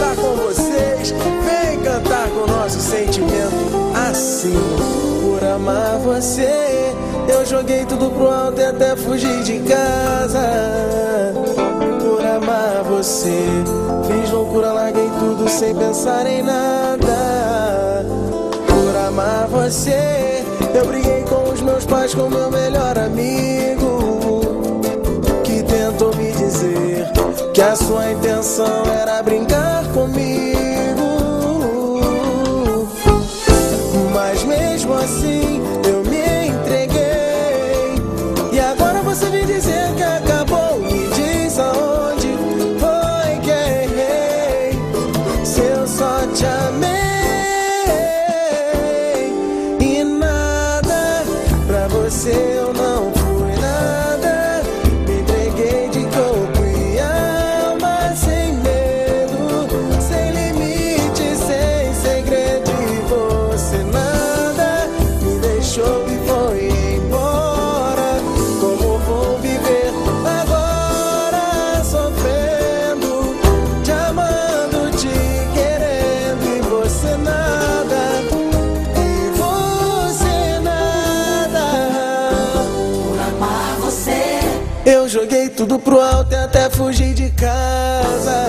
estar com vocês. Vem cantar com o nosso sentimento assim. Por amar você, eu joguei tudo pro alto e até fugi de casa. Por amar você, fiz loucura, larguei tudo sem pensar em nada. Por amar você, eu briguei com os meus pais, com meu melhor amigo, que tentou me dizer que a sua intenção era brincar comigo. Mas mesmo assim eu me entreguei, e agora você vem dizer que acabou. Me diz aonde foi que errei, se eu só te amei e nada pra você eu não fui nada. Me entreguei de corpo e alma, sem medo, sem limite, sem segredo, e você nada me deixou e foi embora. Como vou viver agora, sofrendo, te amando, te querendo, e você nada, e você nada. Por amar você, Eu joguei tudo pro alto e até fugi de casa.